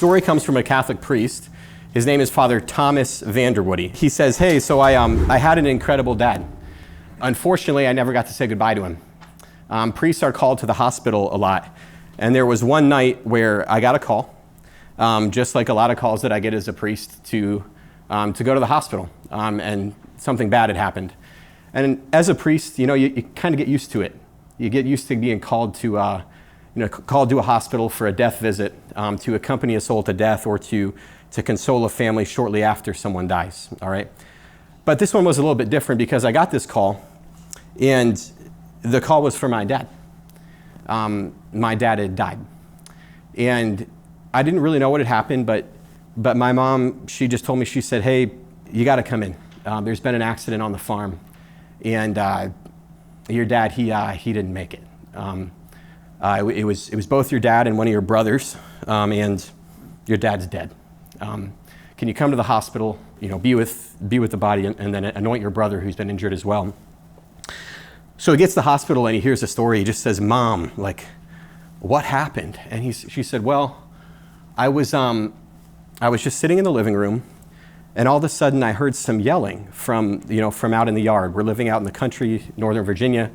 story comes from a Catholic priest. His name is Father Thomas Vanderwoude. He says, hey, so I had an incredible dad. Unfortunately, I never got to say goodbye to him. Priests are called to the hospital a lot. And there was one night where I got a call, just like a lot of calls that I get as a priest, to go to the hospital, and something bad had happened. And as a priest, you kind of get used to it. You get used to being called to a hospital for a death visit, to accompany a soul to death, or to console a family shortly after someone dies, all right? But this one was a little bit different because I got this call, and the call was for my dad. My dad had died. And I didn't really know what had happened, but my mom, she just told me, she said, hey, you got to come in. There's been an accident on the farm, and your dad, he didn't make it. It was both your dad and one of your brothers, and your dad's dead. Can you come to the hospital, be with the body, and then anoint your brother who's been injured as well? So he gets to the hospital and he hears the story. He just says, Mom, what happened? And she said, well, I was just sitting in the living room, and all of a sudden I heard some yelling from out in the yard. We're living out in the country, Northern Virginia.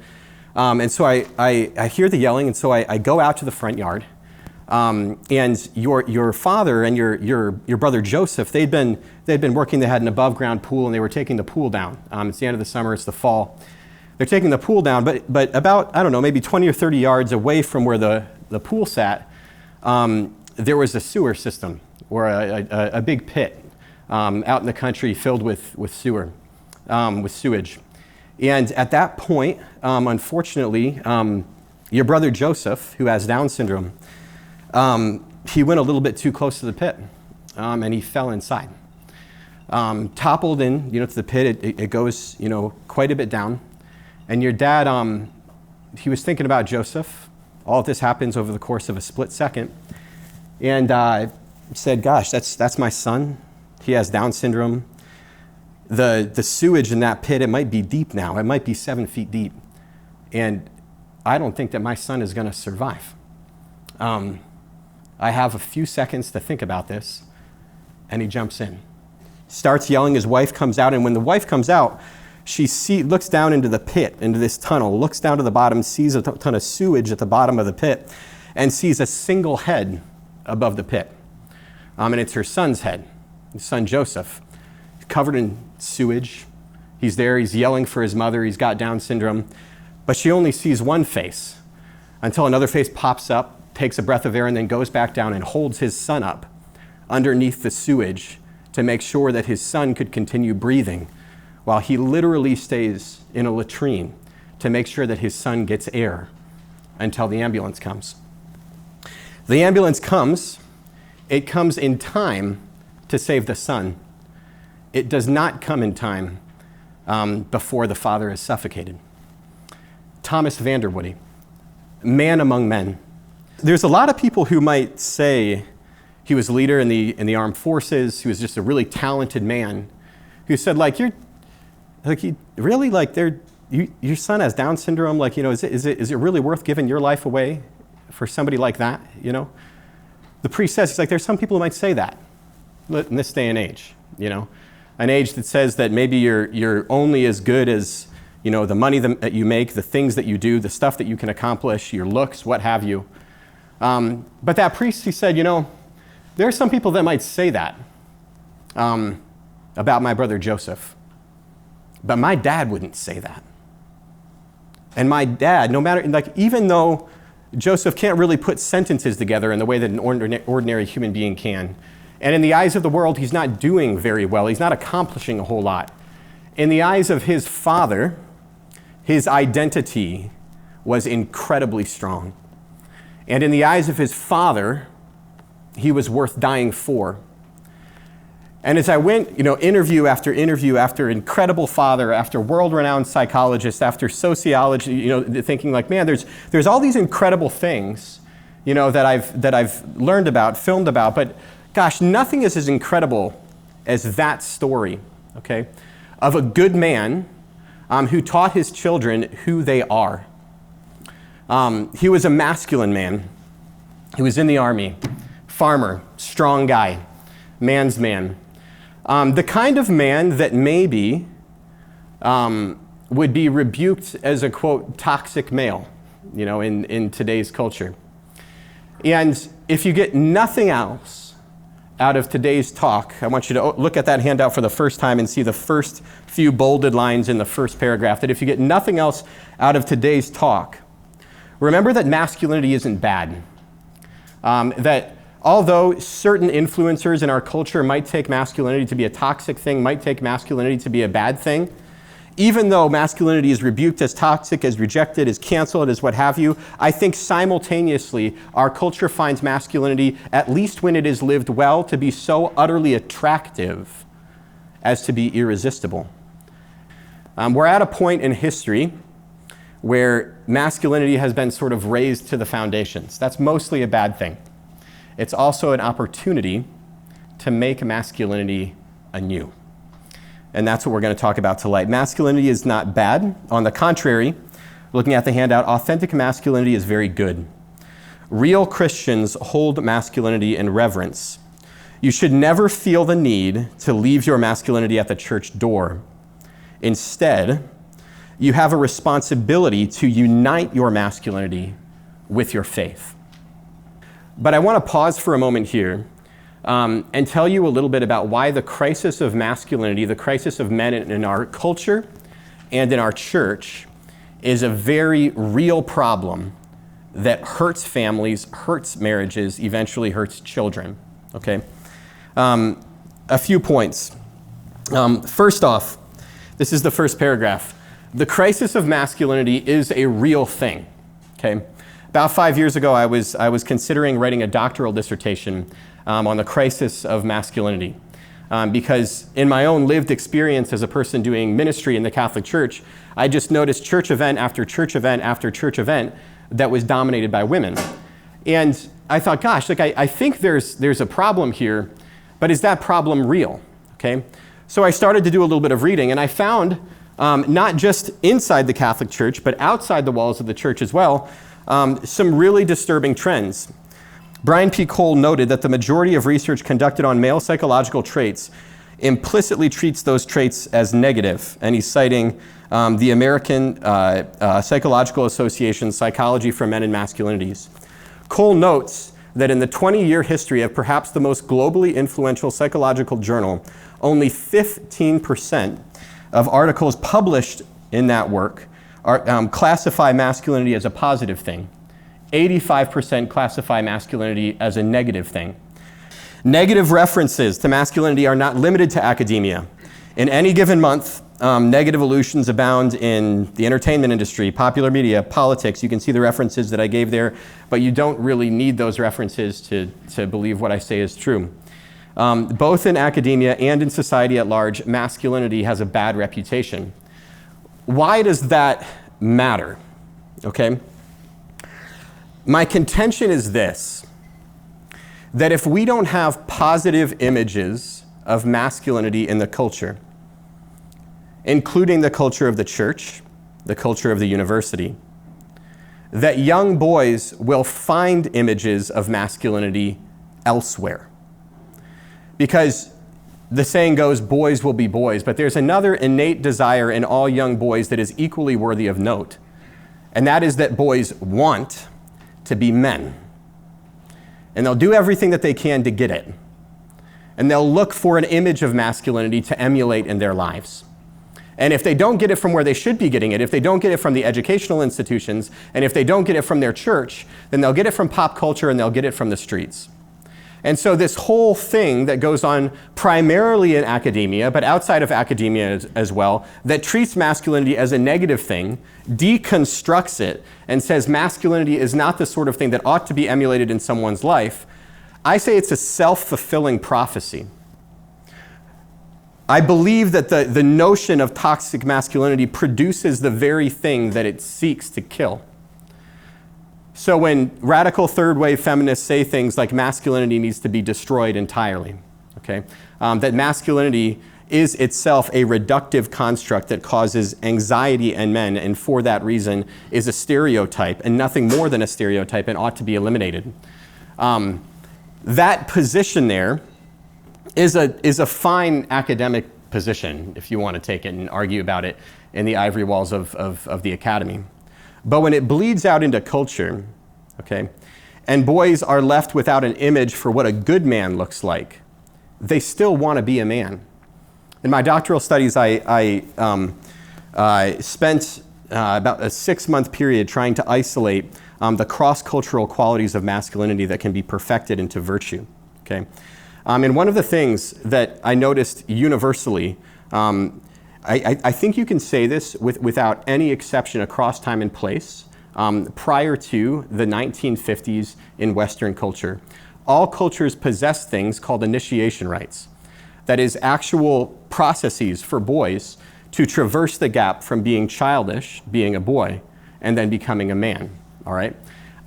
And so I hear the yelling, and so I go out to the front yard. And your father and your brother Joseph, they'd been working. They had an above ground pool, and they were taking the pool down. It's the end of the summer, it's the fall. They're taking the pool down, but about, I don't know, maybe 20 or 30 yards away from where the pool sat, there was a sewer system, or a big pit out in the country filled with sewage. And at that point, unfortunately, your brother Joseph, who has Down syndrome, he went a little bit too close to the pit, and he fell inside. Toppled in, to the pit. It goes, quite a bit down. And your dad, he was thinking about Joseph. All of this happens over the course of a split second. And said, gosh, that's my son. He has Down syndrome. The sewage in that pit, it might be deep now. It might be 7 feet deep. And I don't think that my son is going to survive. I have a few seconds to think about this. And he jumps in. Starts yelling. His wife comes out. And when the wife comes out, she looks down into the pit, into this tunnel, looks down to the bottom, sees a ton of sewage at the bottom of the pit, and sees a single head above the pit. And it's her son's head, his son Joseph, covered in sewage. He's there, he's yelling for his mother, he's got Down syndrome, but she only sees one face until another face pops up, takes a breath of air, and then goes back down and holds his son up underneath the sewage to make sure that his son could continue breathing, while he literally stays in a latrine to make sure that his son gets air until the ambulance comes. The ambulance comes. It comes in time to save the son. It does not come in time before the father is suffocated. Thomas Vanderwoude, man among men. There's a lot of people who might say he was a leader in the armed forces. He was just a really talented man who said, your son has Down syndrome. Is it really worth giving your life away for somebody like that? The priest says, there's some people who might say that in this day and age. An age that says that maybe you're only as good as the money that you make, the things that you do, the stuff that you can accomplish, your looks, what have you. But that priest, he said, there are some people that might say that about my brother Joseph. But my dad wouldn't say that. And my dad, no matter, even though Joseph can't really put sentences together in the way that an ordinary human being can, and in the eyes of the world, he's not doing very well. He's not accomplishing a whole lot. In the eyes of his father, his identity was incredibly strong. And in the eyes of his father, he was worth dying for. And as I went, interview after interview, after incredible father, after world-renowned psychologist, after sociology, thinking man, there's all these incredible things, that I've learned about, filmed about, but gosh, nothing is as incredible as that story, okay, of a good man who taught his children who they are. He was a masculine man. He was in the army, farmer, strong guy, man's man. The kind of man that maybe would be rebuked as a, quote, toxic male, in today's culture. And if you get nothing else out of today's talk, I want you to look at that handout for the first time and see the first few bolded lines in the first paragraph, that if you get nothing else out of today's talk, remember that masculinity isn't bad. That although certain influencers in our culture might take masculinity to be a toxic thing, might take masculinity to be a bad thing, even though masculinity is rebuked as toxic, as rejected, as canceled, as what have you, I think simultaneously our culture finds masculinity, at least when it is lived well, to be so utterly attractive as to be irresistible. We're at a point in history where masculinity has been sort of raised to the foundations. That's mostly a bad thing. It's also an opportunity to make masculinity anew. And that's what we're going to talk about tonight. Masculinity is not bad. On the contrary, looking at the handout, authentic masculinity is very good. Real Christians hold masculinity in reverence. You should never feel the need to leave your masculinity at the church door. Instead, you have a responsibility to unite your masculinity with your faith. But I want to pause for a moment here and tell you a little bit about why the crisis of masculinity, the crisis of men in our culture and in our church, is a very real problem that hurts families, hurts marriages, eventually hurts children. Okay? A few points. First off, this is the first paragraph. The crisis of masculinity is a real thing. Okay? About 5 years ago, I was considering writing a doctoral dissertation on the crisis of masculinity. Because in my own lived experience as a person doing ministry in the Catholic Church, I just noticed church event after church event after church event that was dominated by women. And I thought, gosh, I think there's a problem here, but is that problem real? Okay? So I started to do a little bit of reading, and I found, not just inside the Catholic Church, but outside the walls of the church as well, some really disturbing trends. Brian P. Cole noted that the majority of research conducted on male psychological traits implicitly treats those traits as negative, and he's citing the American Psychological Association's Psychology for Men and Masculinities. Cole notes that in the 20-year history of perhaps the most globally influential psychological journal, only 15% of articles published in that work classify masculinity as a positive thing. 85% classify masculinity as a negative thing. Negative references to masculinity are not limited to academia. In any given month, negative allusions abound in the entertainment industry, popular media, politics. You can see the references that I gave there, but you don't really need those references to believe what I say is true. Both in academia and in society at large, masculinity has a bad reputation. Why does that matter? Okay? My contention is this, that if we don't have positive images of masculinity in the culture, including the culture of the church, the culture of the university, that young boys will find images of masculinity elsewhere. Because the saying goes, boys will be boys, but there's another innate desire in all young boys that is equally worthy of note, and that is that boys want to be men. And they'll do everything that they can to get it. And they'll look for an image of masculinity to emulate in their lives. And if they don't get it from where they should be getting it, if they don't get it from the educational institutions, and if they don't get it from their church, then they'll get it from pop culture and they'll get it from the streets. And so this whole thing that goes on primarily in academia, but outside of academia as well, that treats masculinity as a negative thing, deconstructs it, and says masculinity is not the sort of thing that ought to be emulated in someone's life, I say it's a self-fulfilling prophecy. I believe that the notion of toxic masculinity produces the very thing that it seeks to kill. So when radical third-wave feminists say things like masculinity needs to be destroyed entirely, okay, that masculinity is itself a reductive construct that causes anxiety in men, and for that reason is a stereotype and nothing more than a stereotype and ought to be eliminated. That position there is a fine academic position, if you want to take it and argue about it in the ivory walls of the academy. But when it bleeds out into culture, okay, and boys are left without an image for what a good man looks like, they still want to be a man. In my doctoral studies, I spent about a 6-month period trying to isolate the cross-cultural qualities of masculinity that can be perfected into virtue. Okay, and one of the things that I noticed universally, I think you can say this without any exception across time and place, prior to the 1950s in Western culture, all cultures possess things called initiation rites. That is, actual processes for boys to traverse the gap from being childish, being a boy, and then becoming a man, all right?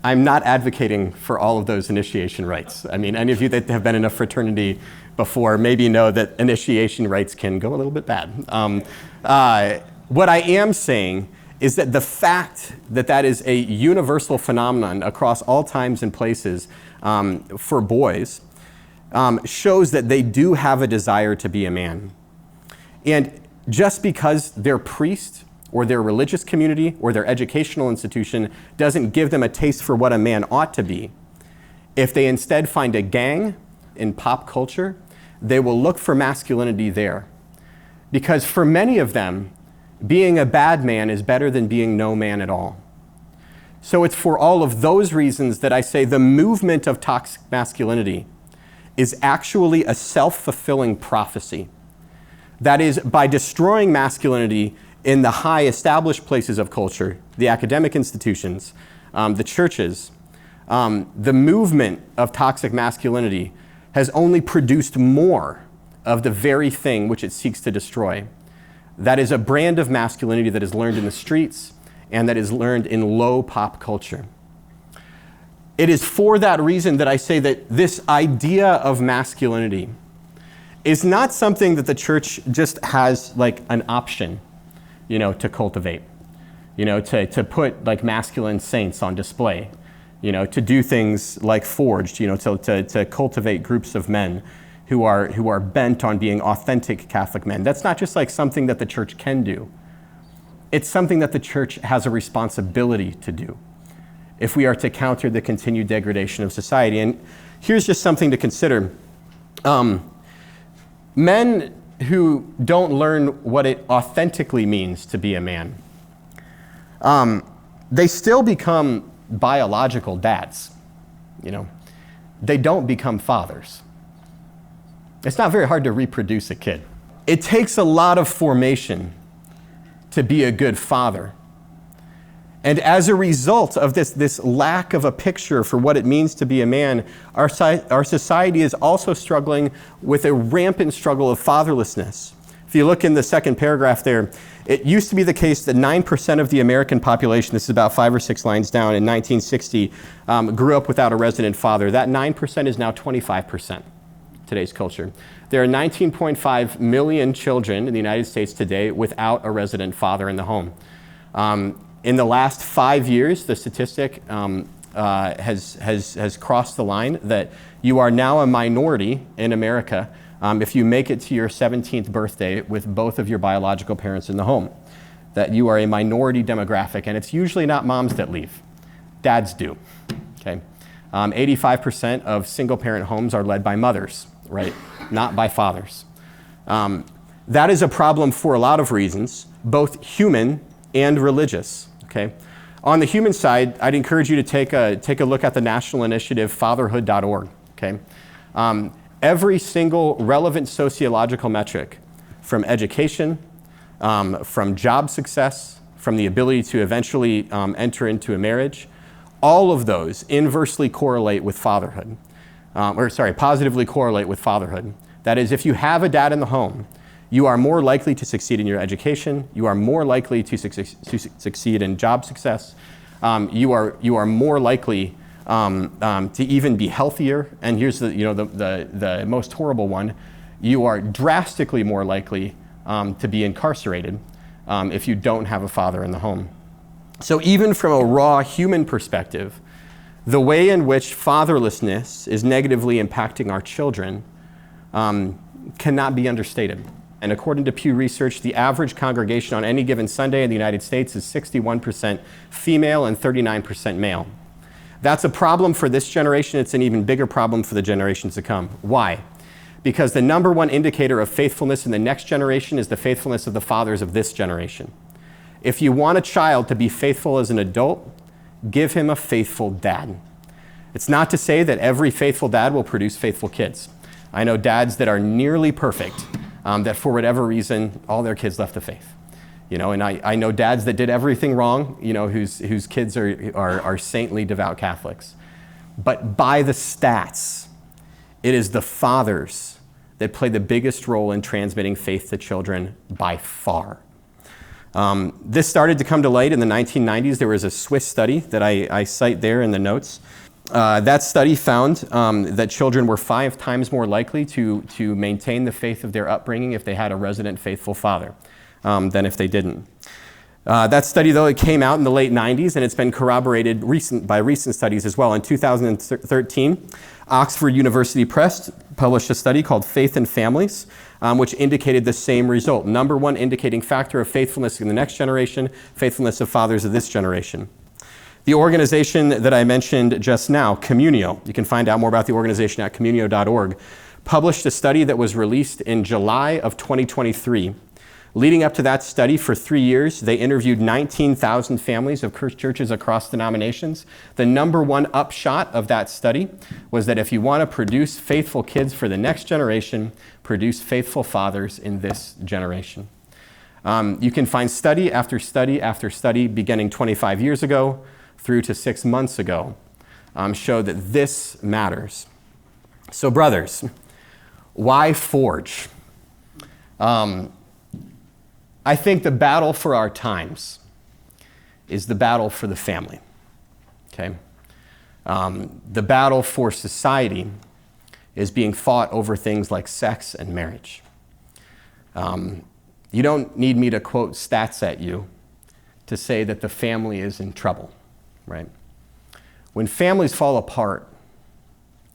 I'm not advocating for all of those initiation rites. I mean, any of you that have been in a fraternity before maybe know that initiation rites can go a little bit bad. What I am saying is that the fact that that is a universal phenomenon across all times and places for boys shows that they do have a desire to be a man. And just because their priest or their religious community or their educational institution doesn't give them a taste for what a man ought to be, if they instead find a gang in pop culture, they will look for masculinity there. Because for many of them, being a bad man is better than being no man at all. So it's for all of those reasons that I say the movement of toxic masculinity is actually a self-fulfilling prophecy. That is, by destroying masculinity in the high established places of culture, the academic institutions, the churches, the movement of toxic masculinity has only produced more of the very thing which it seeks to destroy. That is a brand of masculinity that is learned in the streets and that is learned in low pop culture. It is for that reason that I say that this idea of masculinity is not something that the church just has like an option, to cultivate, to put like masculine saints on display, to do things like Forged, to cultivate groups of men who are bent on being authentic Catholic men. That's not just like something that the church can do. It's something that the church has a responsibility to do if we are to counter the continued degradation of society. And here's just something to consider. Men who don't learn what it authentically means to be a man, they still become biological dads. They don't become fathers. It's not very hard to reproduce a kid. It takes a lot of formation to be a good father. And as a result of this lack of a picture for what it means to be a man, our society is also struggling with a rampant struggle of fatherlessness. If you look in the second paragraph there, it used to be the case that 9% of the American population, this is about 5 or 6 lines down, in 1960, grew up without a resident father. That 9% is now 25%. Today's culture. There are 19.5 million children in the United States today without a resident father in the home. In the last 5 years, the statistic has crossed the line that you are now a minority in America if you make it to your 17th birthday with both of your biological parents in the home. That you are a minority demographic, and it's usually not moms that leave. Dads do. Okay. 85% of single-parent homes are led by mothers, right? Not by fathers. That is a problem for a lot of reasons, both human and religious. Okay. On the human side, I'd encourage you to take a look at the national initiative Fatherhood.org. Okay. Every single relevant sociological metric, from education, from job success, from the ability to eventually enter into a marriage, all of those inversely correlate with fatherhood. Positively correlate with fatherhood. That is, if you have a dad in the home, you are more likely to succeed in your education. You are more likely to succeed in job success. You are more likely to even be healthier. And here's the most horrible one: you are drastically more likely to be incarcerated if you don't have a father in the home. So even from a raw human perspective, the way in which fatherlessness is negatively impacting our children cannot be understated. And according to Pew Research, the average congregation on any given Sunday in the United States is 61% female and 39% male. That's a problem for this generation. It's an even bigger problem for the generations to come. Why? Because the number one indicator of faithfulness in the next generation is the faithfulness of the fathers of this generation. If you want a child to be faithful as an adult, give him a faithful dad. It's not to say that every faithful dad will produce faithful kids. I know dads that are nearly perfect, that for whatever reason, all their kids left the faith. And I know dads that did everything wrong, whose kids are saintly, devout Catholics. But by the stats, it is the fathers that play the biggest role in transmitting faith to children by far. This started to come to light in the 1990s. There was a Swiss study that I cite there in the notes. That study found that children were 5 times more likely to maintain the faith of their upbringing if they had a resident faithful father than if they didn't. That study, though, it came out in the late 90s, and it's been corroborated by recent studies as well. In 2013, Oxford University Press published a study called Faith in Families, which indicated the same result. Number one indicating factor of faithfulness in the next generation, faithfulness of fathers of this generation. The organization that I mentioned just now, Communio, you can find out more about the organization at communio.org, published a study that was released in July of 2023. Leading up to that study for 3 years, they interviewed 19,000 families of churches across denominations. The number one upshot of that study was that if you want to produce faithful kids for the next generation, produce faithful fathers in this generation. You can find study after study after study beginning 25 years ago through to 6 months ago show that this matters. So brothers, why forge? I think the battle for our times is the battle for the family, okay? The battle for society is being fought over things like sex and marriage. You don't need me to quote stats at you to say that the family is in trouble, right? When families fall apart,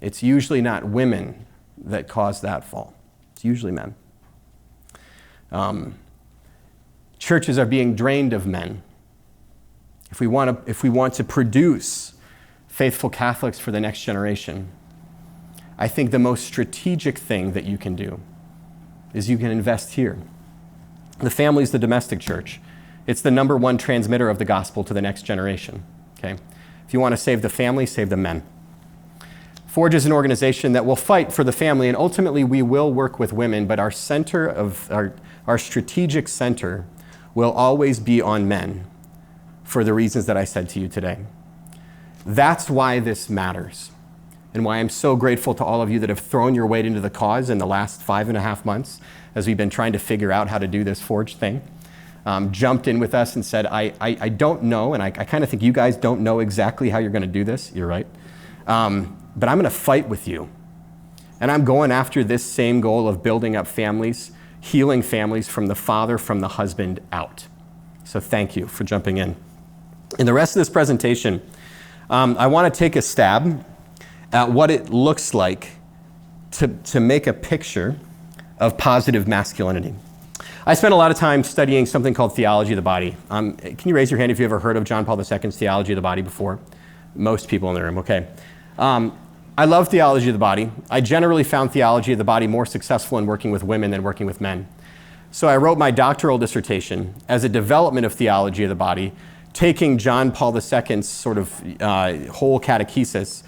it's usually not women that cause that fall. It's usually men. Churches are being drained of men. If we want to produce faithful Catholics for the next generation, I think the most strategic thing that you can do is you can invest here. The family is the domestic church. It's the number one transmitter of the gospel to the next generation. Okay? If you want to save the family, save the men. Forge is an organization that will fight for the family, and ultimately we will work with women, but our strategic center will always be on men for the reasons that I said to you today. That's why this matters, and why I'm so grateful to all of you that have thrown your weight into the cause in the last 5.5 months as we've been trying to figure out how to do this Forge thing. Jumped in with us and said, I don't know, and I kind of think you guys don't know exactly how you're going to do this. You're right. But I'm going to fight with you. And I'm going after this same goal of building up families, healing families from the father, from the husband out. So thank you for jumping in. In the rest of this presentation, I want to take a stab at what it looks like to make a picture of positive masculinity. I spent a lot of time studying something called Theology of the Body. Can you raise your hand if you ever heard of John Paul II's Theology of the Body before? Most people in the room, okay. I love Theology of the Body. I generally found Theology of the Body more successful in working with women than working with men. So I wrote my doctoral dissertation as a development of Theology of the Body, taking John Paul II's sort of whole catechesis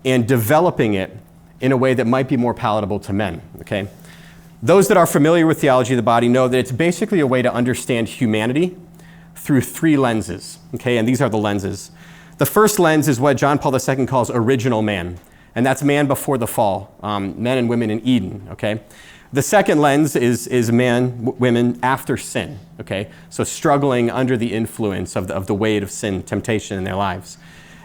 and developing it in a way that might be more palatable to men, okay? Those that are familiar with Theology of the Body know that it's basically a way to understand humanity through 3 lenses, okay? And these are the lenses. The first lens is what John Paul II calls original man, and that's man before the fall, men and women in Eden, okay? The second lens is man, women after sin, okay? So struggling under the influence of the weight of sin, temptation in their lives.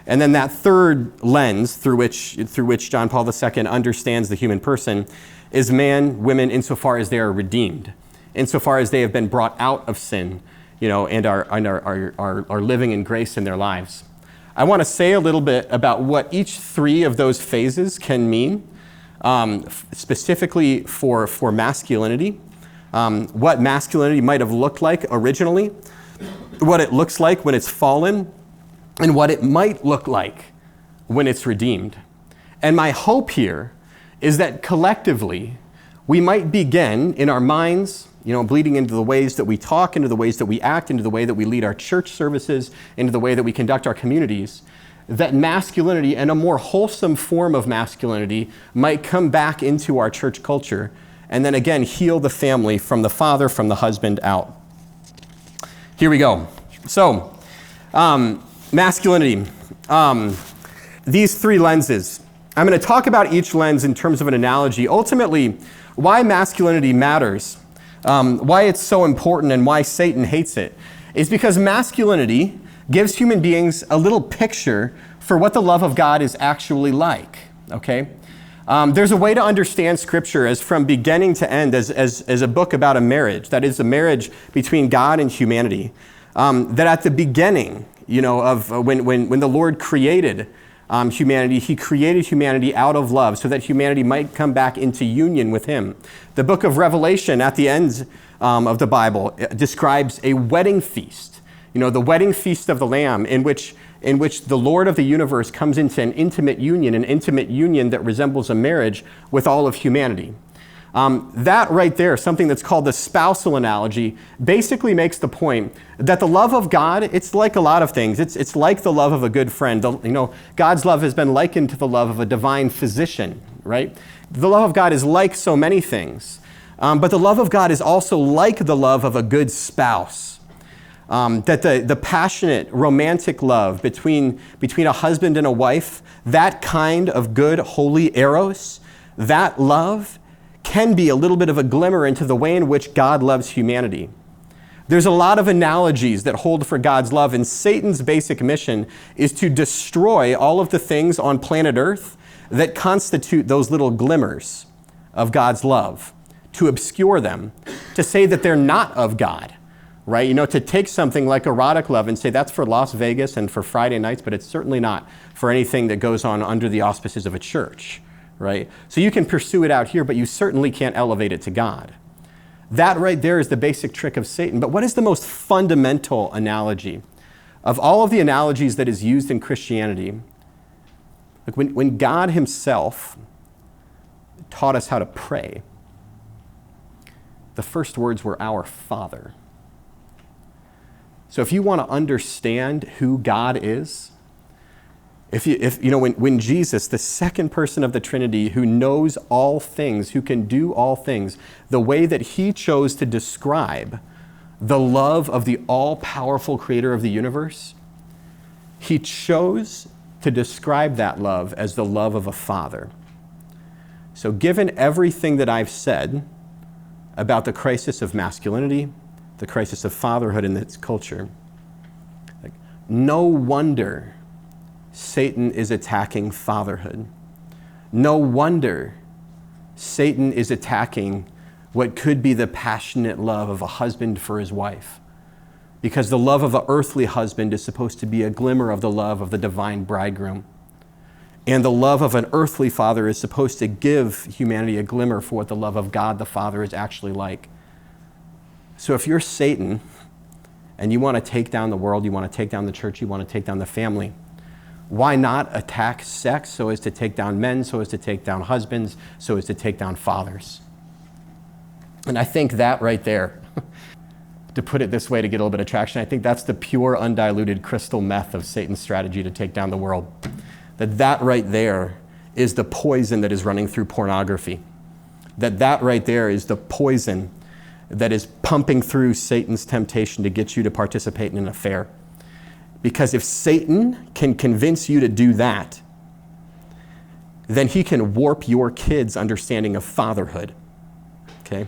And then that third lens through which John Paul II understands the human person is man, women, insofar as they are redeemed, insofar as they have been brought out of sin, and are living in grace in their lives. I want to say a little bit about what each three of those phases can mean, specifically for masculinity, what masculinity might have looked like originally, what it looks like when it's fallen, and what it might look like when it's redeemed. And my hope here is that collectively, we might begin in our minds, bleeding into the ways that we talk, into the ways that we act, into the way that we lead our church services, into the way that we conduct our communities, that masculinity and a more wholesome form of masculinity might come back into our church culture and then again heal the family from the father, from the husband out. Here we go. So, masculinity. These three lenses. I'm going to talk about each lens in terms of an analogy. Ultimately, why masculinity matters, why it's so important and why Satan hates it, is because masculinity gives human beings a little picture for what the love of God is actually like, okay? There's a way to understand Scripture as from beginning to end as a book about a marriage, that is a marriage between God and humanity. That at the beginning, of when the Lord created humanity, he created humanity out of love so that humanity might come back into union with him. The book of Revelation at the end of the Bible describes a wedding feast, the wedding feast of the Lamb in which the Lord of the universe comes into an intimate union that resembles a marriage with all of humanity. That right there, something that's called the spousal analogy, basically makes the point that the love of God, it's like a lot of things. It's like the love of a good friend. God's love has been likened to the love of a divine physician, right? The love of God is like so many things. But the love of God is also like the love of a good spouse. That the passionate, romantic love between a husband and a wife, that kind of good, holy eros, that love can be a little bit of a glimmer into the way in which God loves humanity. There's a lot of analogies that hold for God's love, and Satan's basic mission is to destroy all of the things on planet Earth that constitute those little glimmers of God's love, to obscure them, to say that they're not of God, right? To take something like erotic love and say that's for Las Vegas and for Friday nights, but it's certainly not for anything that goes on under the auspices of a church. Right? So you can pursue it out here, but you certainly can't elevate it to God. That right there is the basic trick of Satan. But what is the most fundamental analogy? Of all of the analogies that is used in Christianity, like when God himself taught us how to pray, the first words were "Our Father." So if you want to understand who God is, when Jesus, the second person of the Trinity, who knows all things, who can do all things, the way that he chose to describe the love of the all-powerful creator of the universe, he chose to describe that love as the love of a father. So given everything that I've said about the crisis of masculinity, the crisis of fatherhood in this culture, no wonder Satan is attacking fatherhood. No wonder Satan is attacking what could be the passionate love of a husband for his wife. Because the love of an earthly husband is supposed to be a glimmer of the love of the divine bridegroom. And the love of an earthly father is supposed to give humanity a glimmer for what the love of God the Father is actually like. So if you're Satan and you want to take down the world, you want to take down the church, you want to take down the family, why not attack sex so as to take down men, so as to take down husbands, so as to take down fathers? And I think that right there, to put it this way to get a little bit of traction, I think that's the pure, undiluted crystal meth of Satan's strategy to take down the world. That right there is the poison that is running through pornography. That right there is the poison that is pumping through Satan's temptation to get you to participate in an affair. Because if Satan can convince you to do that, then he can warp your kids' understanding of fatherhood, okay?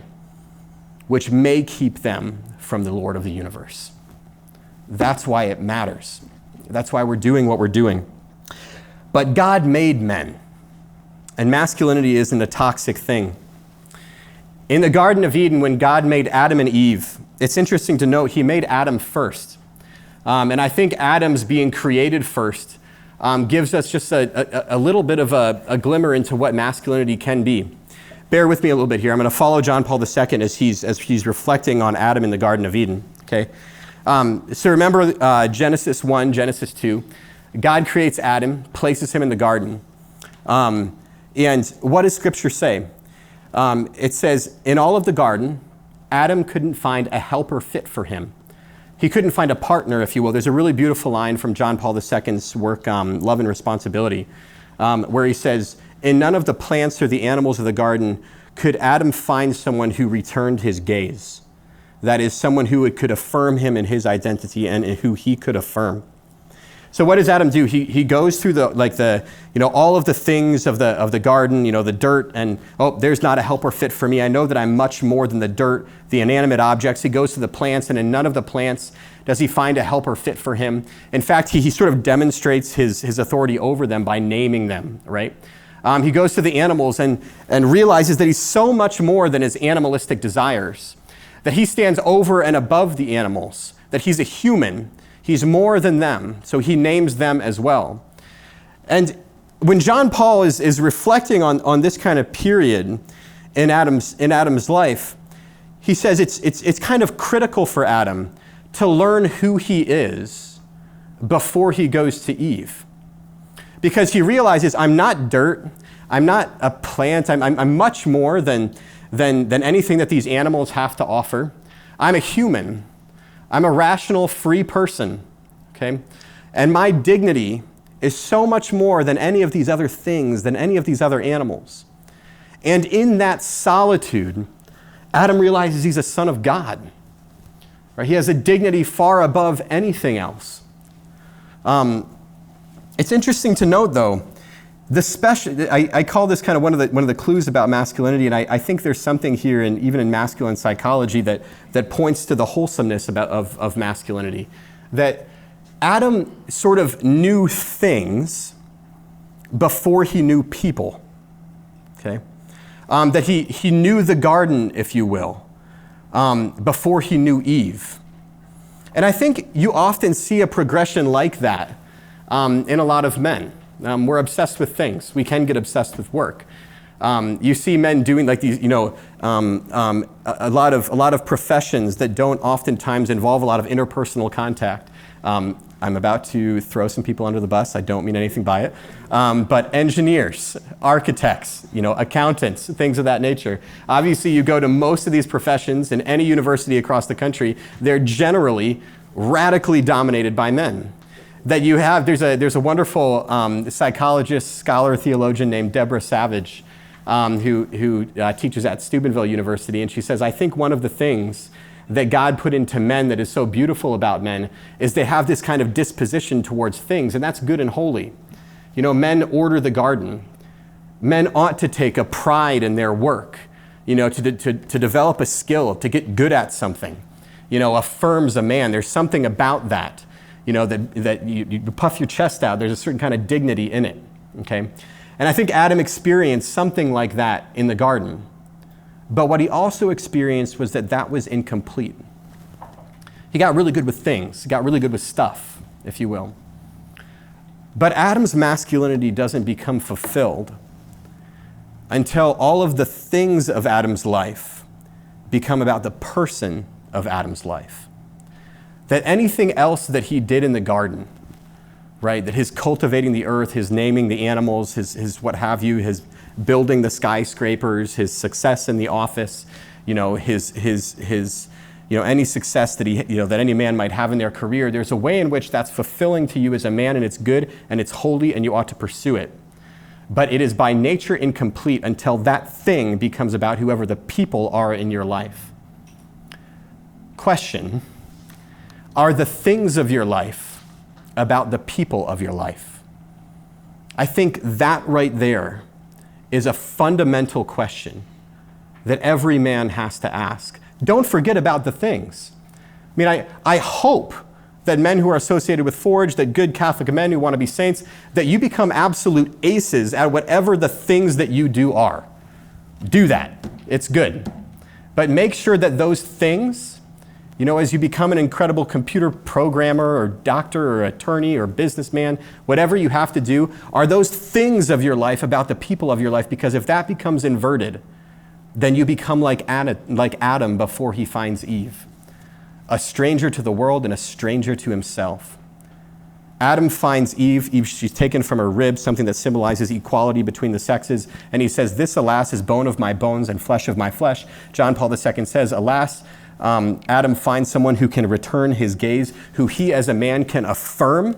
Which may keep them from the Lord of the universe. That's why it matters. That's why we're doing what we're doing. But God made men, and masculinity isn't a toxic thing. In the Garden of Eden, when God made Adam and Eve, it's interesting to note he made Adam first. And I think Adam's being created first gives us just a little bit of a glimmer into what masculinity can be. Bear with me a little bit here. I'm going to follow John Paul II as he's reflecting on Adam in the Garden of Eden. Okay, so remember Genesis 1, Genesis 2. God creates Adam, places him in the garden. And what does Scripture say? It says, in all of the garden, Adam couldn't find a helper fit for him. He couldn't find a partner, if you will. There's a really beautiful line from John Paul II's work, Love and Responsibility, where he says, in none of the plants or the animals of the garden could Adam find someone who returned his gaze. That is, someone who could affirm him in his identity and who he could affirm. So what does Adam do? He goes through all of the things of the garden, the dirt, and there's not a helper fit for me. I know that I'm much more than the dirt, the inanimate objects. He goes to the plants, and in none of the plants does he find a helper fit for him. In fact, he sort of demonstrates his authority over them by naming them, right? He goes to the animals and realizes that he's so much more than his animalistic desires, that he stands over and above the animals, that he's a human. He's more than them, so he names them as well. And when John Paul is reflecting on this kind of period in Adam's life, he says it's kind of critical for Adam to learn who he is before he goes to Eve. Because he realizes, I'm not dirt, I'm not a plant, I'm much more than anything that these animals have to offer. I'm a human. I'm a rational, free person, okay? And my dignity is so much more than any of these other things, than any of these other animals. And in that solitude, Adam realizes he's a son of God, right? He has a dignity far above anything else. It's interesting to note, though, I call this kind of one of the clues about masculinity, and I think there's something here, even in masculine psychology, that points to the wholesomeness of masculinity. That Adam sort of knew things before he knew people. Okay, that he knew the garden, if you will, before he knew Eve. And I think you often see a progression like that in a lot of men. We're obsessed with things. We can get obsessed with work. You see men doing like these, a lot of professions that don't oftentimes involve a lot of interpersonal contact. I'm about to throw some people under the bus. I don't mean anything by it. But engineers, architects, accountants, things of that nature. Obviously, you go to most of these professions in any university across the country, they're generally radically dominated by men. That you have, there's a wonderful psychologist, scholar, theologian named Deborah Savage, who teaches at Steubenville University, and she says, I think one of the things that God put into men that is so beautiful about men is they have this kind of disposition towards things, and that's good and holy. Men order the garden. Men ought to take a pride in their work, to develop a skill, to get good at something, affirms a man. There's something about that. That you puff your chest out, there's a certain kind of dignity in it, okay? And I think Adam experienced something like that in the garden. But what he also experienced was that was incomplete. He got really good with things. He got really good with stuff, if you will. But Adam's masculinity doesn't become fulfilled until all of the things of Adam's life become about the person of Adam's life. That anything else that he did in the garden, right, that his cultivating the earth, his naming the animals, his what have you, his building the skyscrapers, his success in the office, his any success that that any man might have in their career, there's a way in which that's fulfilling to you as a man, and it's good and it's holy and you ought to pursue it. But it is by nature incomplete until that thing becomes about whoever the people are in your life. Question: are the things of your life about the people of your life? I think that right there is a fundamental question that every man has to ask. Don't forget about the things. I mean, I hope that men who are associated with Forge, that good Catholic men who want to be saints, that you become absolute aces at whatever the things that you do are. Do that. It's good. But make sure that those things You know, as you become an incredible computer programmer or doctor or attorney or businessman, whatever you have to do, are those things of your life about the people of your life? Because if that becomes inverted, then you become like Adam before he finds Eve, a stranger to the world and a stranger to himself. Adam finds Eve, she's taken from her rib, something that symbolizes equality between the sexes, and he says, "This, alas, is bone of my bones and flesh of my flesh." John Paul II says, alas, Adam finds someone who can return his gaze, who he as a man can affirm,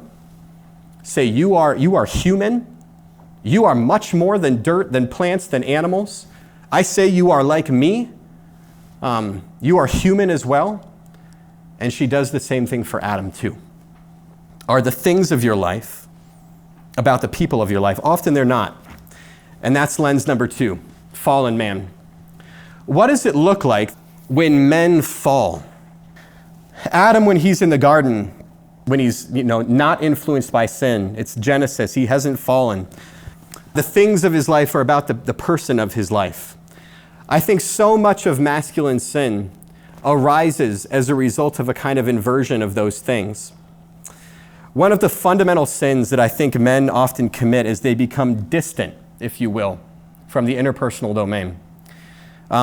say, you are human, you are much more than dirt, than plants, than animals. I say you are like me, you are human as well. And she does the same thing for Adam too. Are the things of your life about the people of your life? Often they're not. And that's lens number 2, fallen man. What does it look like when men fall? Adam, when he's in the garden, when he's not influenced by sin, it's Genesis, he hasn't fallen. The things of his life are about the person of his life. I think so much of masculine sin arises as a result of a kind of inversion of those things. One of the fundamental sins that I think men often commit is they become distant, if you will, from the interpersonal domain.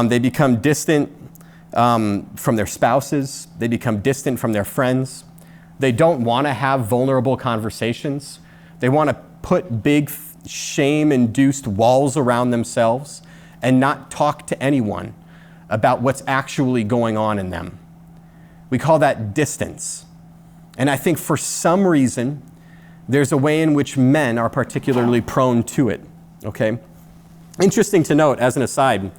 They become distant from their spouses. They become distant from their friends. They don't want to have vulnerable conversations. They want to put big shame-induced walls around themselves and not talk to anyone about what's actually going on in them. We call that distance. And I think for some reason, there's a way in which men are particularly prone to it, okay? Interesting to note, as an aside,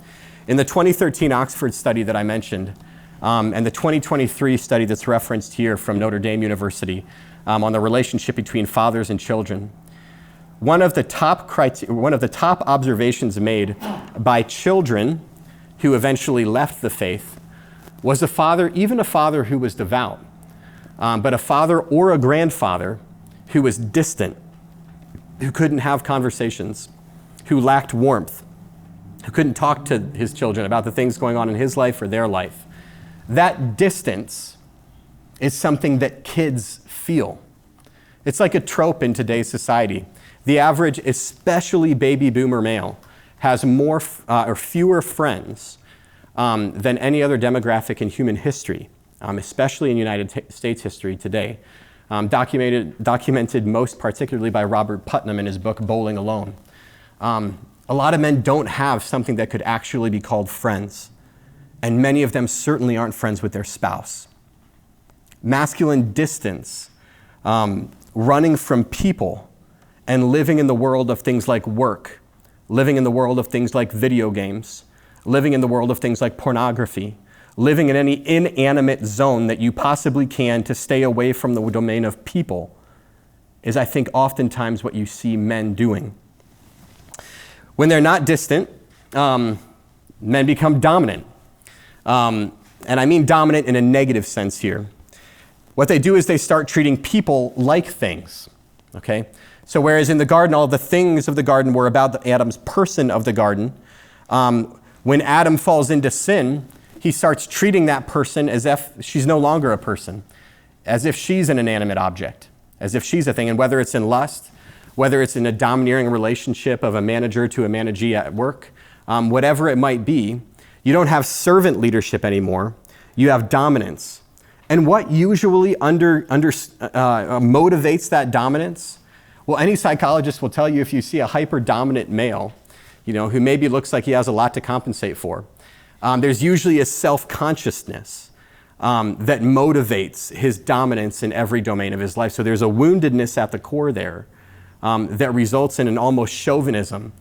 in the 2013 Oxford study that I mentioned, and the 2023 study that's referenced here from Notre Dame University on the relationship between fathers and children, one of the top observations made by children who eventually left the faith was a father, even a father who was devout, but a father or a grandfather who was distant, who couldn't have conversations, who lacked warmth, who couldn't talk to his children about the things going on in his life or their life. That distance is something that kids feel. It's like a trope in today's society. The average, especially baby boomer male, has more or fewer friends than any other demographic in human history, especially in United States history today, documented most particularly by Robert Putnam in his book, Bowling Alone. A lot of men don't have something that could actually be called friends, and many of them certainly aren't friends with their spouse. Masculine distance, running from people and living in the world of things like work, living in the world of things like video games, living in the world of things like pornography, living in any inanimate zone that you possibly can to stay away from the domain of people is, I think, oftentimes what you see men doing. When they're not distant, men become dominant. And I mean dominant in a negative sense here. What they do is they start treating people like things, okay? So whereas in the garden, all the things of the garden were about Adam's person of the garden, when Adam falls into sin, he starts treating that person as if she's no longer a person, as if she's an inanimate object, as if she's a thing. And whether it's in lust, whether it's in a domineering relationship of a manager to a managee at work, whatever it might be, you don't have servant leadership anymore. You have dominance. And what usually motivates that dominance? Well, any psychologist will tell you if you see a hyper-dominant male, who maybe looks like he has a lot to compensate for, there's usually a self-consciousness that motivates his dominance in every domain of his life. So there's a woundedness at the core there that results in an almost chauvinism,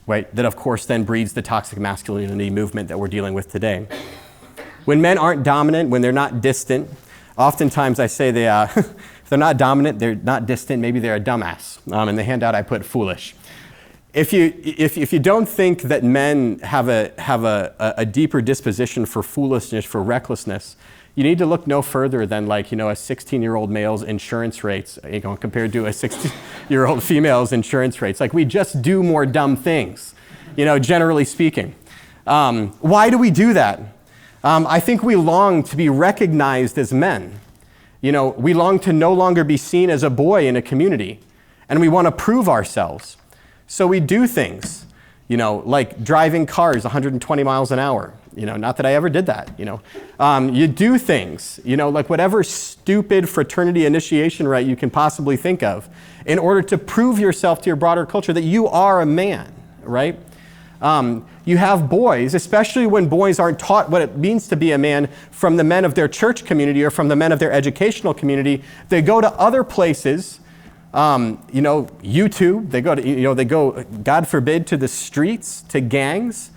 right? That of course then breeds the toxic masculinity movement that we're dealing with today. When men aren't dominant, when they're not distant, oftentimes I say if they're not dominant, they're not distant, maybe they're a dumbass. In the handout I put foolish. If you don't think that men have a deeper disposition for foolishness, for recklessness, you need to look no further than a 16-year-old male's insurance rates compared to a 60-year-old female's insurance rates. We just do more dumb things, generally speaking. Why do we do that? I think we long to be recognized as men. We long to no longer be seen as a boy in a community, and we want to prove ourselves. So we do things, like driving cars 120 miles an hour. Not that I ever did that, You do things, like whatever stupid fraternity initiation rite you can possibly think of in order to prove yourself to your broader culture that you are a man, right? You have boys, especially when boys aren't taught what it means to be a man from the men of their church community or from the men of their educational community. They go to other places, YouTube, they go, God forbid, to the streets, to gangs,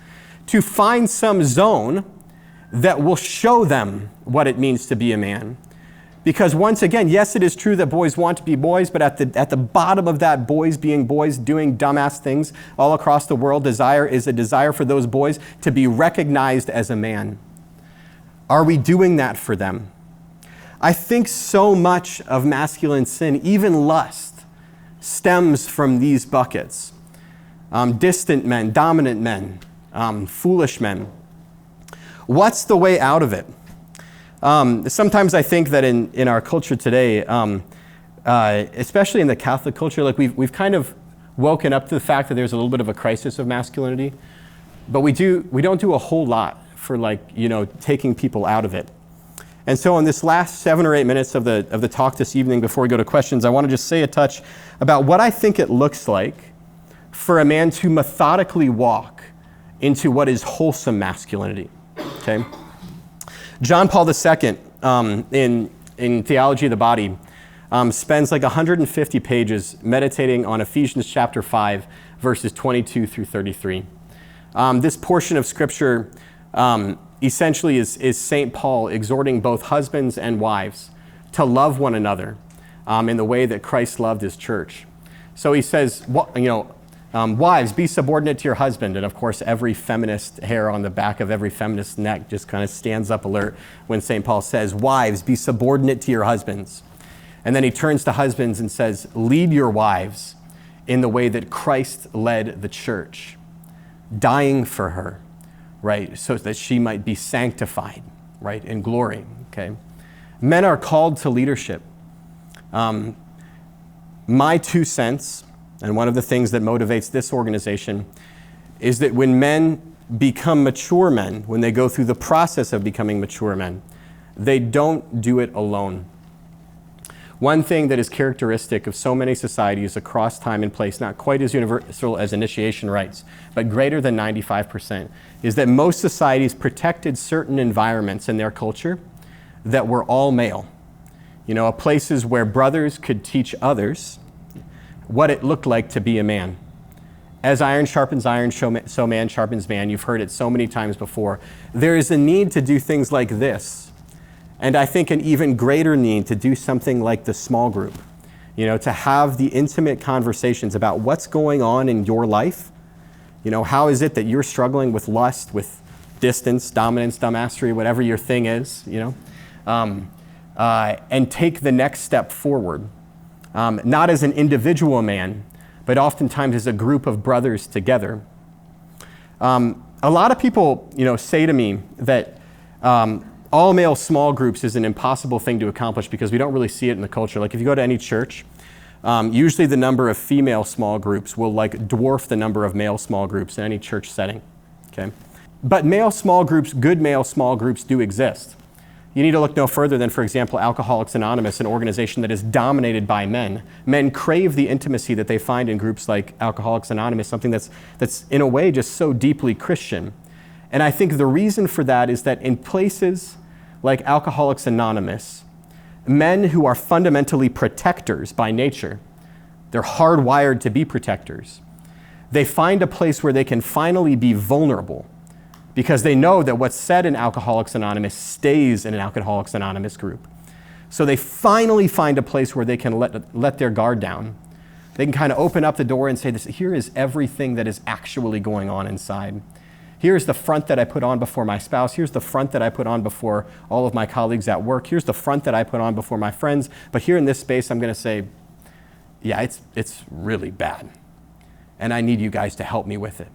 to find some zone that will show them what it means to be a man. Because once again, yes, it is true that boys want to be boys, but at the bottom of that boys being boys, doing dumbass things all across the world, is a desire for those boys to be recognized as a man. Are we doing that for them? I think so much of masculine sin, even lust, stems from these buckets. Distant men, dominant men, foolish men. What's the way out of it? Sometimes I think that in our culture today, especially in the Catholic culture, like we've kind of woken up to the fact that there's a little bit of a crisis of masculinity, but we don't do a whole lot for taking people out of it. And so in this last 7 or 8 minutes of the talk this evening before we go to questions, I want to just say a touch about what I think it looks like for a man to methodically walk into what is wholesome masculinity. Okay? John Paul II, in Theology of the Body, spends like 150 pages meditating on Ephesians chapter 5, verses 22 through 33. This portion of Scripture essentially is St. Paul exhorting both husbands and wives to love one another in the way that Christ loved his church. So he says, wives, be subordinate to your husband. And of course, every feminist hair on the back of every feminist neck just kind of stands up alert when St. Paul says, wives, be subordinate to your husbands. And then he turns to husbands and says, lead your wives in the way that Christ led the church, dying for her, right, so that she might be sanctified, right, in glory, okay? Men are called to leadership. My 2 cents, and one of the things that motivates this organization, is that when men become mature men, when they go through the process of becoming mature men, they don't do it alone. One thing that is characteristic of so many societies across time and place, not quite as universal as initiation rites, but greater than 95%, is that most societies protected certain environments in their culture that were all male. Places where brothers could teach others what it looked like to be a man. As iron sharpens iron, so man sharpens man. You've heard it so many times before. There is a need to do things like this. And I think an even greater need to do something like the small group, to have the intimate conversations about what's going on in your life. How is it that you're struggling with lust, with distance, dominance, dumbassery, whatever your thing is, and take the next step forward. Not as an individual man, but oftentimes as a group of brothers together. A lot of people, say to me that all male small groups is an impossible thing to accomplish because we don't really see it in the culture. Like if you go to any church, usually the number of female small groups will dwarf the number of male small groups in any church setting. Okay, but male small groups, good male small groups, do exist. You need to look no further than, for example, Alcoholics Anonymous, an organization that is dominated by men. Men crave the intimacy that they find in groups like Alcoholics Anonymous, something that's in a way just so deeply Christian. And I think the reason for that is that in places like Alcoholics Anonymous, men who are fundamentally protectors by nature, they're hardwired to be protectors, they find a place where they can finally be vulnerable because they know that what's said in Alcoholics Anonymous stays in an Alcoholics Anonymous group. So they finally find a place where they can let their guard down. They can kind of open up the door and say, here is everything that is actually going on inside. Here's the front that I put on before my spouse. Here's the front that I put on before all of my colleagues at work. Here's the front that I put on before my friends. But here in this space, I'm going to say, yeah, it's really bad. And I need you guys to help me with it.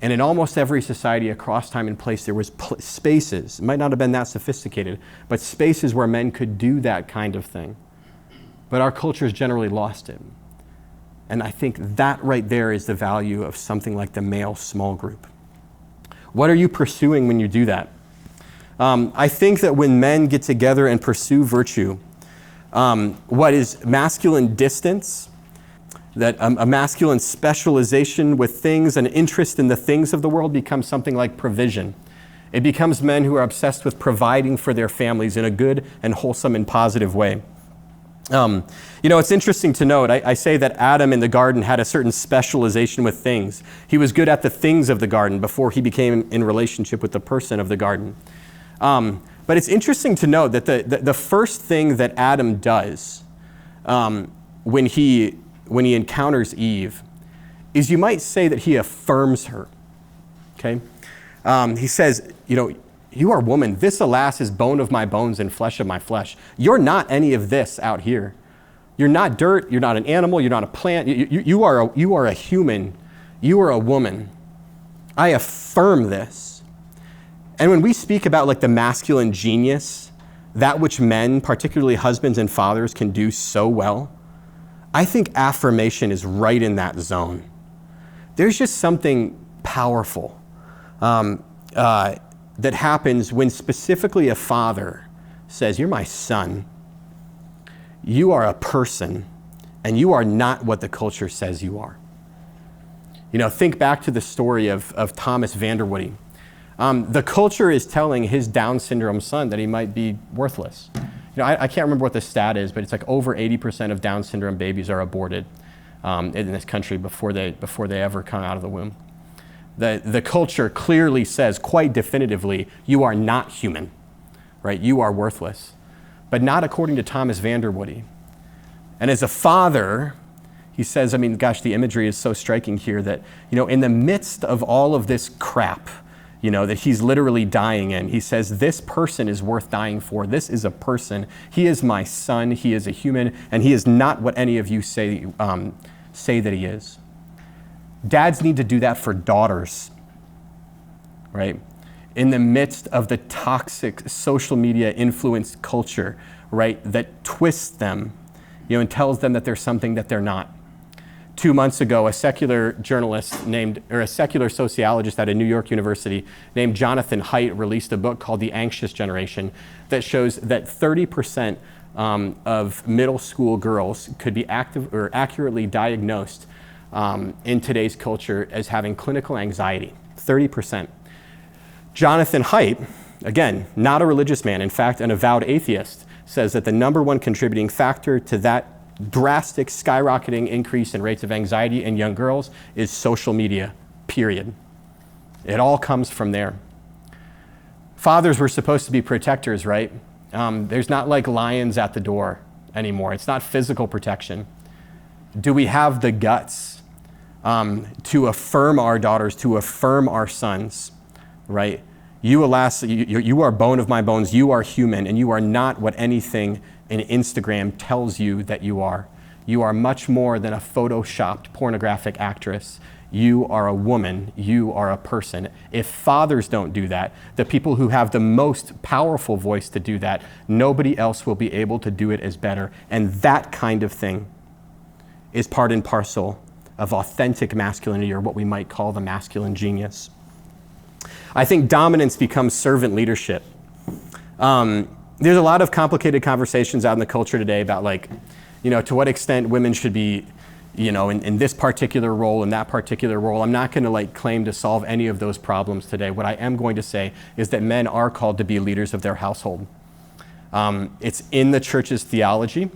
And in almost every society across time and place, there was spaces, it might not have been that sophisticated, but spaces where men could do that kind of thing. But our culture has generally lost it. And I think that right there is the value of something like the male small group. What are you pursuing when you do that? I think that when men get together and pursue virtue, what is masculine distance, that a masculine specialization with things, an interest in the things of the world becomes something like provision. It becomes men who are obsessed with providing for their families in a good and wholesome and positive way. It's interesting to note, I say that Adam in the garden had a certain specialization with things. He was good at the things of the garden before he became in relationship with the person of the garden. But it's interesting to note that the first thing that Adam does when he encounters Eve is, you might say that he affirms her, okay? He says, you are woman. This, alas, is bone of my bones and flesh of my flesh. You're not any of this out here. You're not dirt. You're not an animal. You're not a plant. You are a human. You are a woman. I affirm this. And when we speak about like the masculine genius, that which men, particularly husbands and fathers, can do so well, I think affirmation is right in that zone. There's just something powerful that happens when specifically a father says, you're my son, you are a person, and you are not what the culture says you are. Think back to the story of Thomas Vanderwoude. The culture is telling his Down syndrome son that he might be worthless. I can't remember what the stat is, but it's like over 80% of Down syndrome babies are aborted in this country before they ever come out of the womb. The culture clearly says quite definitively, you are not human, right? You are worthless. But not according to Thomas Vanderwoude. And as a father, he says, the imagery is so striking here that, in the midst of all of this crap, that he's literally dying in, he says, this person is worth dying for. This is a person. He is my son. He is a human, and he is not what any of you say that he is. Dads need to do that for daughters, right? In the midst of the toxic social media influenced culture, right, that twists them, and tells them that they're something that they're not. 2 months ago, a secular sociologist at a New York university named Jonathan Haidt released a book called The Anxious Generation that shows that 30% of middle school girls could be accurately diagnosed in today's culture as having clinical anxiety, 30%. Jonathan Haidt, again, not a religious man, in fact, an avowed atheist, says that the number one contributing factor to that drastic skyrocketing increase in rates of anxiety in young girls is social media, period. It all comes from there. Fathers were supposed to be protectors, right? There's not like lions at the door anymore. It's not physical protection. Do we have the guts to affirm our daughters, to affirm our sons, right? You are bone of my bones, you are human, and you are not what anything in Instagram tells you that you are. You are much more than a photoshopped pornographic actress. You are a woman, you are a person. If fathers don't do that, the people who have the most powerful voice to do that, nobody else will be able to do it as better. And that kind of thing is part and parcel of authentic masculinity, or what we might call the masculine genius. I think dominance becomes servant leadership. There's a lot of complicated conversations out in the culture today about to what extent women should be, in this particular role, in that particular role. I'm not going to claim to solve any of those problems today. What I am going to say is that men are called to be leaders of their household. It's in the church's theology.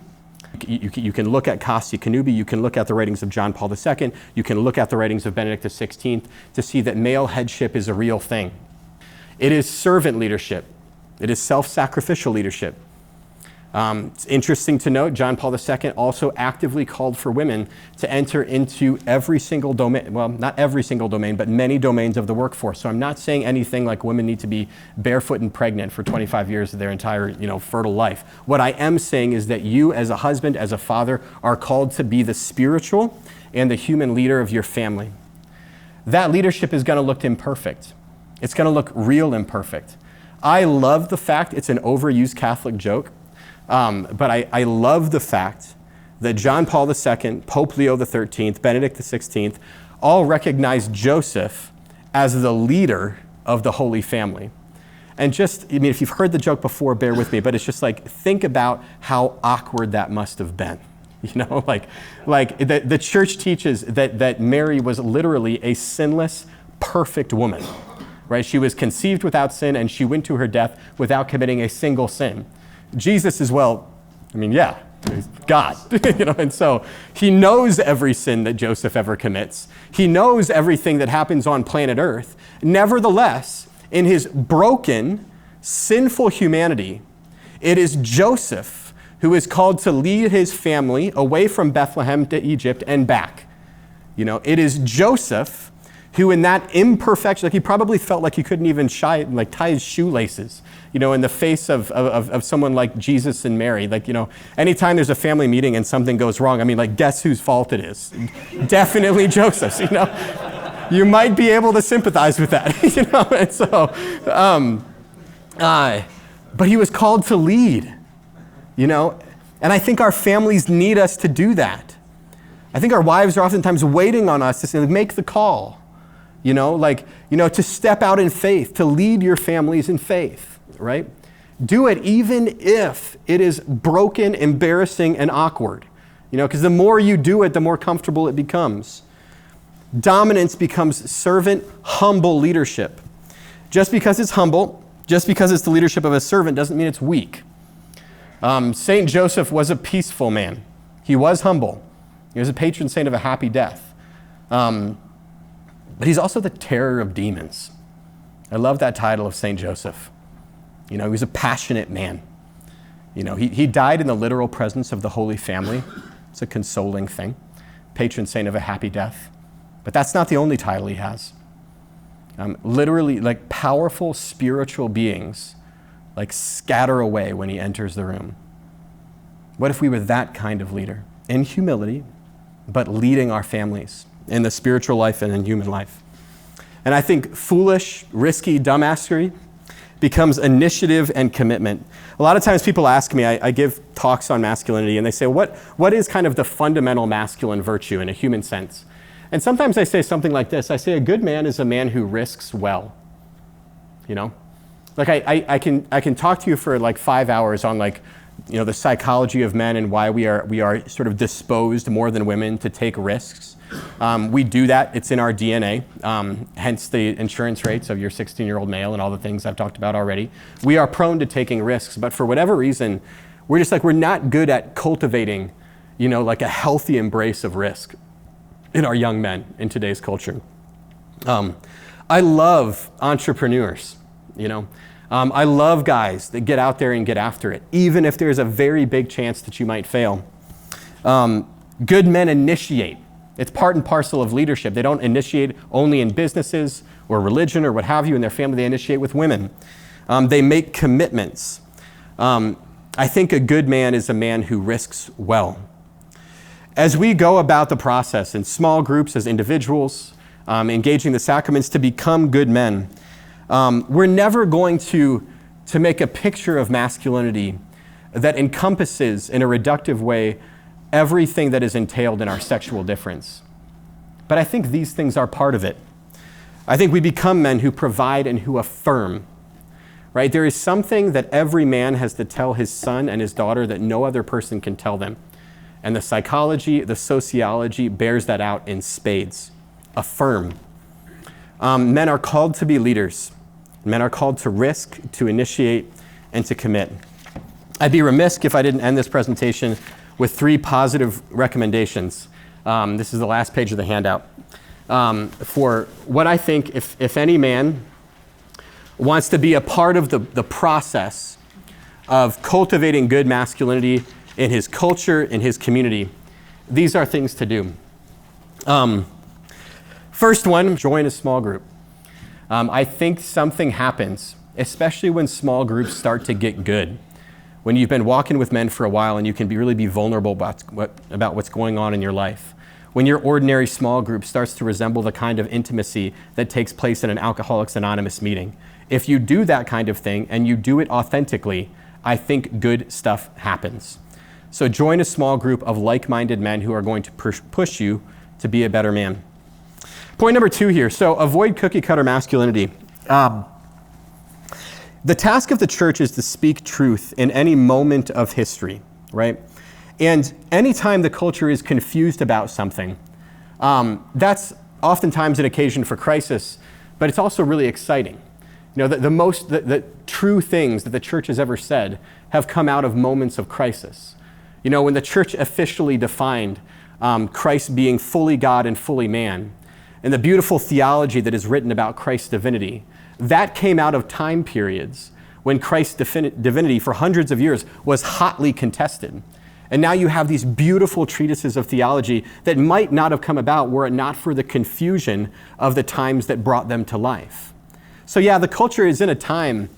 You can look at Kasti Kanubi, you can look at the writings of John Paul II, you can look at the writings of Benedict XVI to see that male headship is a real thing. It is servant leadership. It is self-sacrificial leadership. It's interesting to note, John Paul II also actively called for women to enter into every single domain, well, not every single domain, but many domains of the workforce. So I'm not saying anything like women need to be barefoot and pregnant for 25 years of their entire, fertile life. What I am saying is that you as a husband, as a father, are called to be the spiritual and the human leader of your family. that leadership is going to look imperfect. It's going to look real imperfect. I love the fact, it's an overused Catholic joke, but I love the fact that John Paul II, Pope Leo XIII, Benedict XVI, all recognized Joseph as the leader of the Holy Family. And just, I mean, if you've heard the joke before, bear with me, but it's just like, think about how awkward that must have been. You know, like the church teaches that Mary was literally a sinless, perfect woman, right? She was conceived without sin, and she went to her death without committing a single sin. Jesus as well, I mean, yeah, he's God, you know, and so he knows every sin that Joseph ever commits. He knows everything that happens on planet Earth. Nevertheless, in his broken, sinful humanity, it is Joseph who is called to lead his family away from Bethlehem to Egypt and back. You know, it is Joseph who in that imperfection, like he probably felt like he couldn't even tie his shoelaces, you know, in the face of someone like Jesus and Mary. Like, you know, anytime there's a family meeting and something goes wrong, I mean, like, guess whose fault it is? Definitely Joseph's, you know. You might be able to sympathize with that, you know, and so, but he was called to lead. You know, and I think our families need us to do that. I think our wives are oftentimes waiting on us to say, make the call, you know, to step out in faith, to lead your families in faith, right? Do it even if it is broken, embarrassing, and awkward, you know, because the more you do it, the more comfortable it becomes. Dominance becomes servant, humble leadership. Just because it's humble, just because it's the leadership of a servant doesn't mean it's weak. Saint Joseph was a peaceful man. He was humble. He was a patron saint of a happy death. But he's also the terror of demons. I love that title of Saint Joseph. You know, he was a passionate man. You know, he died in the literal presence of the Holy Family. It's a consoling thing. Patron saint of a happy death. But that's not the only title he has. Literally, like powerful spiritual beings like scatter away when he enters the room. What if we were that kind of leader in humility, but leading our families in the spiritual life and in human life? And I think foolish, risky dumbassery becomes initiative and commitment. A lot of times people ask me, I give talks on masculinity, and they say, what is kind of the fundamental masculine virtue in a human sense? And sometimes I say something like this. I say, a good man is a man who risks well, you know? Like I can talk to you for like 5 hours on like, you know, the psychology of men and why we are sort of disposed more than women to take risks. We do that. It's in our DNA, hence the insurance rates of your 16-year-old male and all the things I've talked about already. We are prone to taking risks, but for whatever reason, we're not good at cultivating, you know, like a healthy embrace of risk in our young men in today's culture. I love entrepreneurs, you know. I love guys that get out there and get after it, even if there's a very big chance that you might fail. Good men initiate. It's part and parcel of leadership. They don't initiate only in businesses or religion or what have you in their family. They initiate with women. They make commitments. I think a good man is a man who risks well. As we go about the process in small groups, as individuals, engaging the sacraments to become good men, we're never going to make a picture of masculinity that encompasses in a reductive way everything that is entailed in our sexual difference. But I think these things are part of it. I think we become men who provide and who affirm, right? There is something that every man has to tell his son and his daughter that no other person can tell them. And the psychology, the sociology bears that out in spades. Affirm. Men are called to be leaders. Men are called to risk, to initiate, and to commit. I'd be remiss if I didn't end this presentation with 3 positive recommendations. This is the last page of the handout. For what I think, if any man wants to be a part of the process of cultivating good masculinity in his culture, in his community, these are things to do. First one, join a small group. I think something happens, especially when small groups start to get good. When you've been walking with men for a while and you can really be vulnerable about what's going on in your life. when your ordinary small group starts to resemble the kind of intimacy that takes place in an Alcoholics Anonymous meeting. If you do that kind of thing and you do it authentically, I think good stuff happens. So join a small group of like-minded men who are going to push you to be a better man. Point number 2 here. So avoid cookie-cutter masculinity. The task of the church is to speak truth in any moment of history, right? And anytime the culture is confused about something, that's oftentimes an occasion for crisis, but it's also really exciting. You know, the true things that the church has ever said have come out of moments of crisis. You know, when the church officially defined Christ being fully God and fully man, and the beautiful theology that is written about Christ's divinity, that came out of time periods when Christ's divinity for hundreds of years was hotly contested. And now you have these beautiful treatises of theology that might not have come about were it not for the confusion of the times that brought them to life. So yeah, the culture is in a time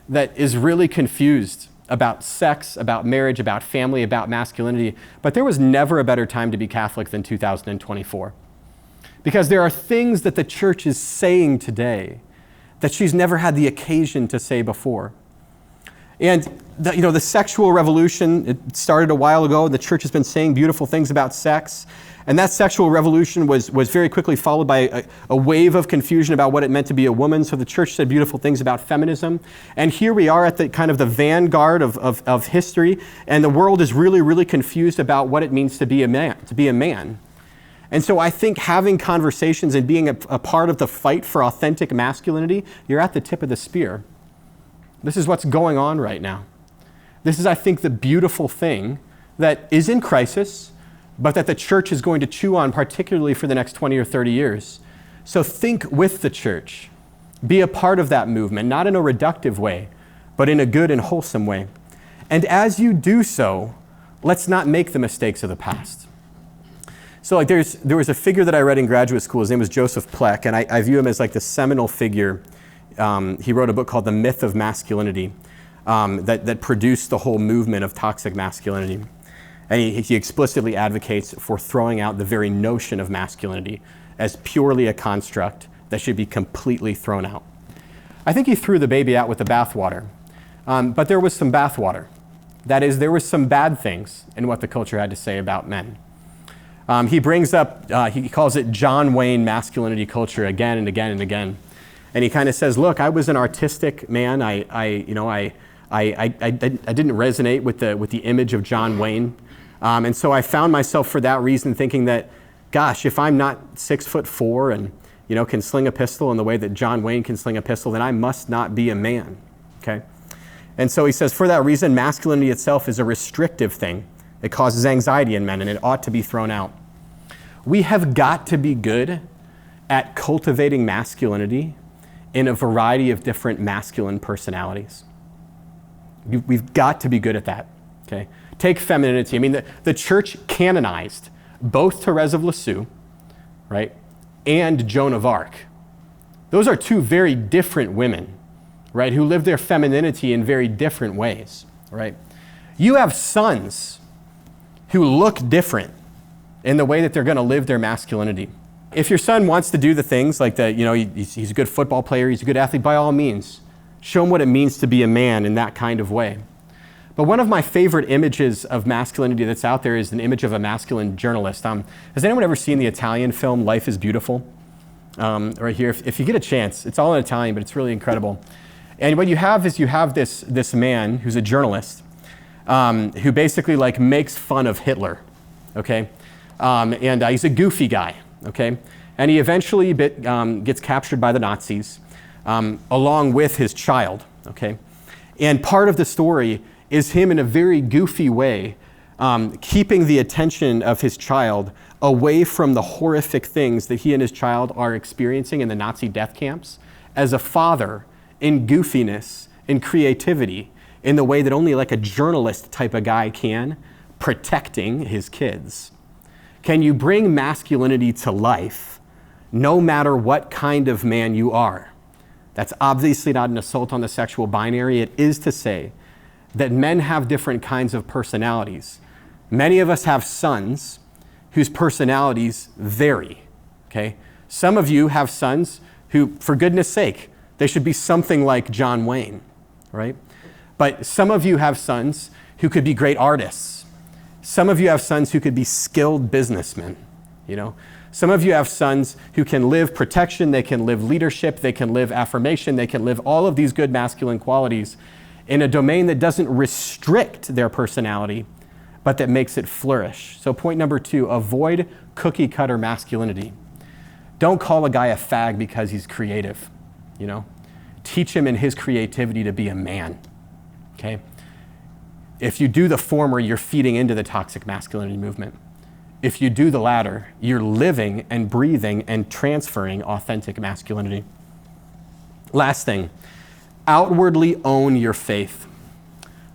that is really confused about sex, about marriage, about family, about masculinity, but there was never a better time to be Catholic than 2024. Because there are things that the church is saying today that she's never had the occasion to say before. And the sexual revolution, it started a while ago, and the church has been saying beautiful things about sex. And that sexual revolution was very quickly followed by a wave of confusion about what it meant to be a woman. So the church said beautiful things about feminism. And here we are at the kind of the vanguard of history, and the world is really, really confused about what it means to be a man. And so I think having conversations and being a part of the fight for authentic masculinity, you're at the tip of the spear. This is what's going on right now. This is, I think, the beautiful thing that is in crisis, but that the church is going to chew on, particularly for the next 20 or 30 years. So think with the church. Be a part of that movement, not in a reductive way, but in a good and wholesome way. And as you do so, let's not make the mistakes of the past. So there was a figure that I read in graduate school. His name was Joseph Pleck, and I view him as like the seminal figure. He wrote a book called The Myth of Masculinity that produced the whole movement of toxic masculinity. And he explicitly advocates for throwing out the very notion of masculinity as purely a construct that should be completely thrown out. I think he threw the baby out with the bathwater, but there was some bathwater. That is, there were some bad things in what the culture had to say about men. He brings up, he calls it John Wayne masculinity culture again and again and again. And he kind of says, look, I was an artistic man. I didn't resonate with the image of John Wayne. And so I found myself for that reason thinking that, gosh, if I'm not 6'4" and can sling a pistol in the way that John Wayne can sling a pistol, then I must not be a man, okay? And so he says, for that reason, masculinity itself is a restrictive thing. It causes anxiety in men, and it ought to be thrown out. We have got to be good at cultivating masculinity in a variety of different masculine personalities. We've got to be good at that, okay? Take femininity. I mean, the church canonized both Therese of Lisieux, right, and Joan of Arc. Those are two very different women, right, who live their femininity in very different ways, right? You have sons who look different in the way that they're going to live their masculinity. If your son wants to do the things like that, he's a good football player, he's a good athlete, by all means, show him what it means to be a man in that kind of way. But one of my favorite images of masculinity that's out there is an image of a masculine journalist. Has anyone ever seen the Italian film Life is Beautiful? Right here, if you get a chance, it's all in Italian, but it's really incredible. And what you have is this man who's a journalist who basically makes fun of Hitler, okay? And he's a goofy guy, okay? And he eventually gets captured by the Nazis along with his child, okay? And part of the story is him in a very goofy way keeping the attention of his child away from the horrific things that he and his child are experiencing in the Nazi death camps as a father in goofiness, in creativity, in the way that only a journalist type of guy can, protecting his kids. Can you bring masculinity to life no matter what kind of man you are? That's obviously not an assault on the sexual binary. It is to say that men have different kinds of personalities. Many of us have sons whose personalities vary, okay? Some of you have sons who, for goodness sake, they should be something like John Wayne, right? But some of you have sons who could be great artists. Some of you have sons who could be skilled businessmen, you know? Some of you have sons who can live protection, they can live leadership, they can live affirmation, they can live all of these good masculine qualities in a domain that doesn't restrict their personality, but that makes it flourish. So point number 2, avoid cookie cutter masculinity. Don't call a guy a fag because he's creative, you know? Teach him in his creativity to be a man, okay? If you do the former, you're feeding into the toxic masculinity movement. If you do the latter, you're living and breathing and transferring authentic masculinity. Last thing, outwardly own your faith.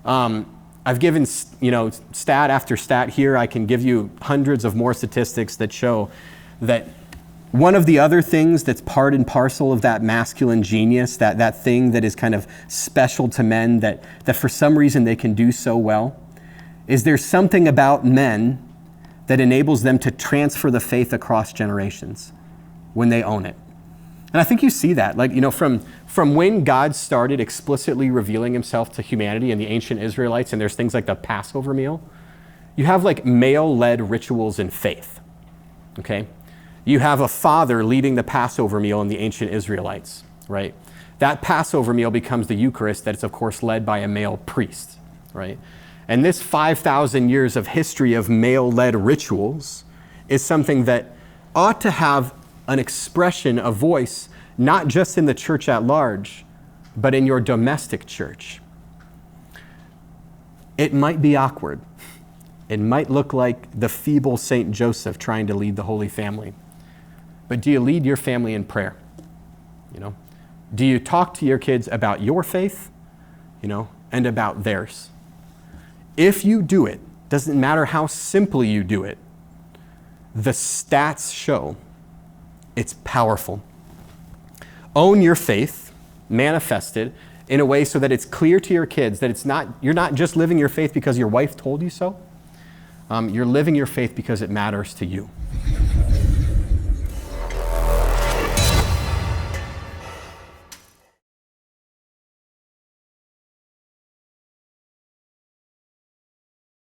I've given, stat after stat here. I can give you hundreds of more statistics that show that one of the other things that's part and parcel of that masculine genius, that thing that is kind of special to men that for some reason they can do so well, is there's something about men that enables them to transfer the faith across generations when they own it. And I think you see that, from when God started explicitly revealing himself to humanity and the ancient Israelites, and there's things like the Passover meal, you have male-led rituals in faith, okay? You have a father leading the Passover meal in the ancient Israelites, right? That Passover meal becomes the Eucharist that's of course led by a male priest, right? And this 5,000 years of history of male-led rituals is something that ought to have an expression, a voice, not just in the church at large, but in your domestic church. It might be awkward. It might look like the feeble Saint Joseph trying to lead the Holy Family. But do you lead your family in prayer? Do you talk to your kids about your faith, and about theirs? If you do it, doesn't matter how simply you do it, the stats show it's powerful. Own your faith, manifest it in a way so that it's clear to your kids that you're not just living your faith because your wife told you so. You're living your faith because it matters to you.